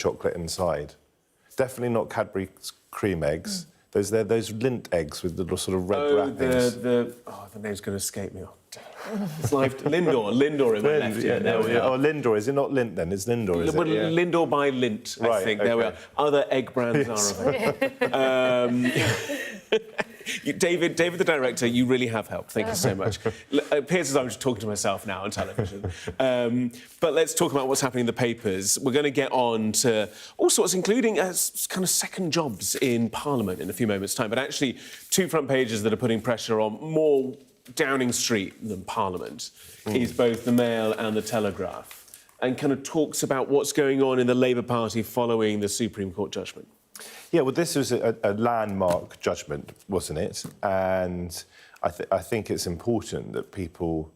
chocolate inside. Definitely not Cadbury cream eggs. Those Lindt eggs with the little sort of red wrappings. The name's going to escape me. It's like Lindor in my left ear. There we are. Oh, Lindor. Is it not Lindt then? It's Lindor, is it? Yeah. Lindor by Lindt, I think. Okay. There we are. Other egg brands are available. David, the director, you really have helped. Thank you so much. It appears as I'm just talking to myself now on television. But let's talk about what's happening in the papers. We're going to get on to all sorts, including kind of second jobs in Parliament in a few moments' time. But actually, two front pages that are putting pressure on more Downing Street than Parliament is both the Mail and the Telegraph, and kind of talks about what's going on in the Labour Party following the Supreme Court judgment. Yeah, well, this was a landmark judgment, wasn't it? And I think it's important that people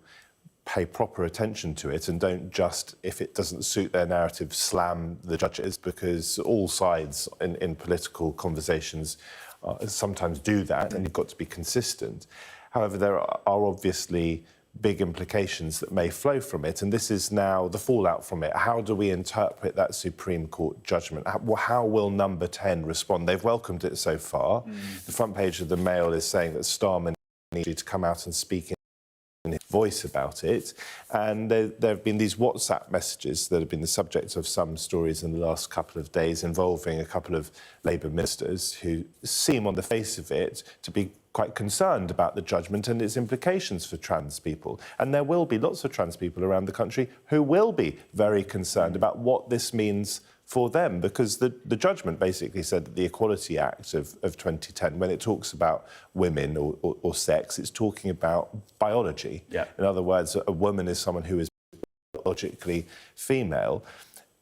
pay proper attention to it and don't just, if it doesn't suit their narrative, slam the judges, because all sides in political conversations sometimes do that, and you've got to be consistent. However, there are obviously big implications that may flow from it, and this is now the fallout from it. How do we interpret that Supreme Court judgment? How will Number 10 respond? They've welcomed it so far. The front page of the Mail is saying that Starmer needed to come out and speak in his voice about it, and there have been these WhatsApp messages that have been the subject of some stories in the last couple of days involving a couple of Labour ministers who seem on the face of it to be quite concerned about the judgment and its implications for trans people. And there will be lots of trans people around the country who will be very concerned about what this means for them, because the judgment basically said that the Equality Act of 2010, when it talks about women or sex, it's talking about biology. Yeah. In other words, a woman is someone who is biologically female.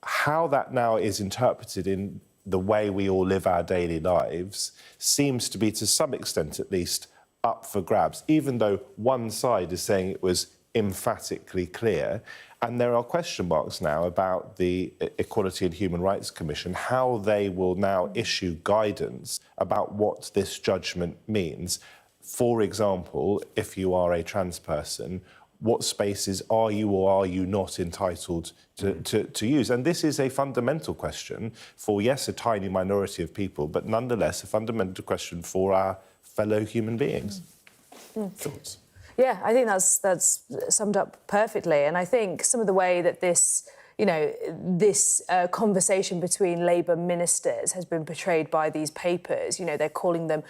How that now is interpreted in the way we all live our daily lives seems to be, to some extent at least, up for grabs, even though one side is saying it was emphatically clear. And there are question marks now about the Equality and Human Rights Commission, how they will now issue guidance about what this judgment means. For example, if you are a trans person, what spaces are you or are you not entitled to use? And this is a fundamental question for, yes, a tiny minority of people, but nonetheless a fundamental question for our fellow human beings. Thoughts? Yeah, I think that's summed up perfectly. And I think some of the way that this conversation between Labour ministers has been portrayed by these papers, they're calling them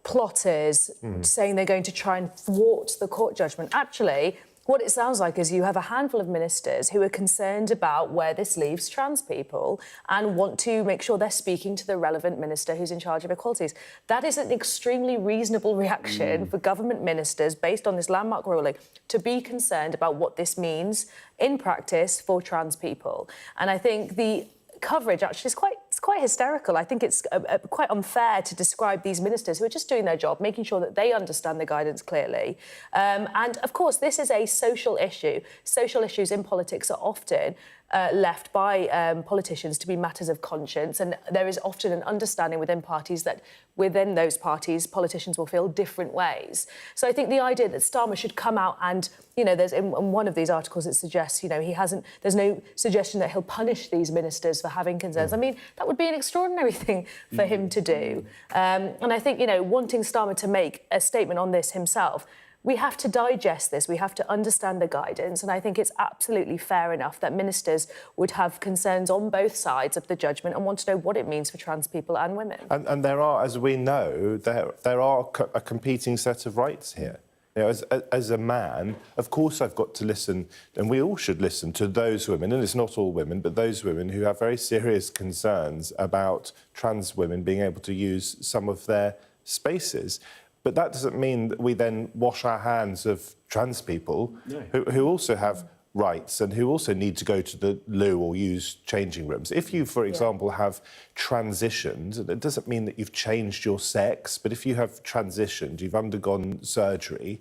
plotters, saying they're going to try and thwart the court judgment. Actually, what it sounds like is you have a handful of ministers who are concerned about where this leaves trans people and want to make sure they're speaking to the relevant minister who's in charge of equalities. That is an extremely reasonable reaction for government ministers, based on this landmark ruling, to be concerned about what this means in practice for trans people. And I think the coverage actually is quite hysterical. I think it's quite unfair to describe these ministers who are just doing their job, making sure that they understand the guidance clearly. And of course, this is a social issue. Social issues in politics are often left by politicians to be matters of conscience, and there is often an understanding within parties that within those parties politicians will feel different ways. So I think the idea that Starmer should come out and, there's in one of these articles it suggests, there's no suggestion that he'll punish these ministers for having concerns. I mean, that would be an extraordinary thing for him to do. And I think, wanting Starmer to make a statement on this himself, we have to digest this, we have to understand the guidance, and I think it's absolutely fair enough that ministers would have concerns on both sides of the judgment and want to know what it means for trans people and women. And there are, as we know, there are a competing set of rights here. As a man, of course I've got to listen, and we all should listen to those women, and it's not all women, but those women who have very serious concerns about trans women being able to use some of their spaces. But that doesn't mean that we then wash our hands of trans people who also have rights and who also need to go to the loo or use changing rooms. If you, for example, have transitioned, it doesn't mean that you've changed your sex, but if you have transitioned, you've undergone surgery,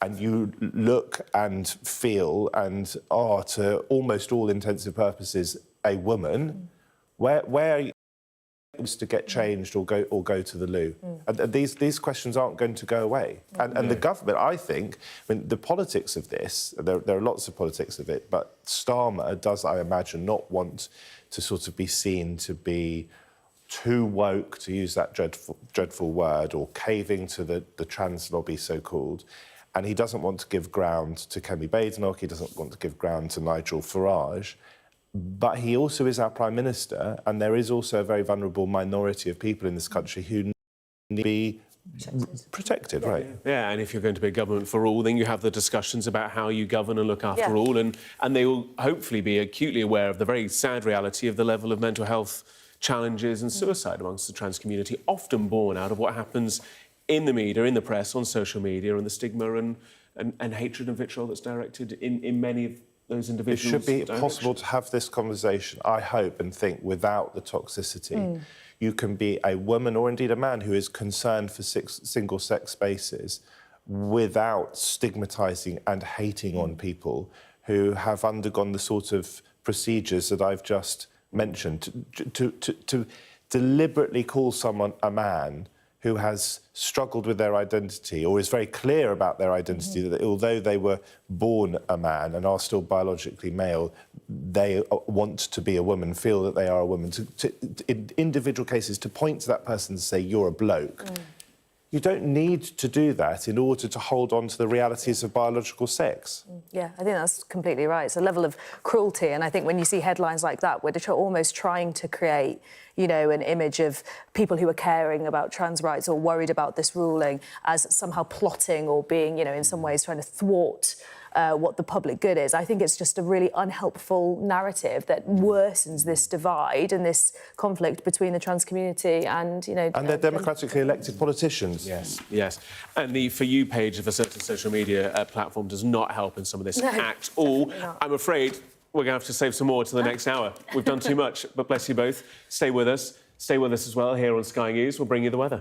and you look and feel and are, to almost all intents and purposes, a woman, where to get changed or go to the loo. And these questions aren't going to go away. And the government, I think, I mean, the politics of this, there are lots of politics of it, but Starmer does, I imagine, not want to sort of be seen to be too woke, to use that dreadful word, or caving to the trans lobby, so-called. And he doesn't want to give ground to Kemi Badenoch, he doesn't want to give ground to Nigel Farage. But he also is our Prime Minister, and there is also a very vulnerable minority of people in this country who need to be protected, right? Yeah, and if you're going to be a government for all, then you have the discussions about how you govern and look after all, and they will hopefully be acutely aware of the very sad reality of the level of mental health challenges and suicide amongst the trans community, often born out of what happens in the media, in the press, on social media, and the stigma and hatred and vitriol that's directed in many of those individuals. It should be possible to have this conversation, I hope and think, without the toxicity. You can be a woman or indeed a man who is concerned for single-sex spaces without stigmatising and hating on people who have undergone the sort of procedures that I've just mentioned. To deliberately call someone a man who has struggled with their identity or is very clear about their identity, that although they were born a man and are still biologically male, they want to be a woman, feel that they are a woman. In individual cases, to point to that person and say, you're a bloke, you don't need to do that in order to hold on to the realities of biological sex. Yeah, I think that's completely right. It's a level of cruelty, and I think when you see headlines like that, where they're almost trying to create, you know, an image of people who are caring about trans rights or worried about this ruling as somehow plotting or being, you know, in some ways trying to thwart what the public good is. I think it's just a really unhelpful narrative that worsens this divide and this conflict between the trans community and, you know... And they're democratically elected politicians. Yes, yes. And the For You page of a certain social media platform does not help in some of this at all. I'm afraid we're going to have to save some more to the next hour. We've done too much, but bless you both. Stay with us. Stay with us as well here on Sky News. We'll bring you the weather.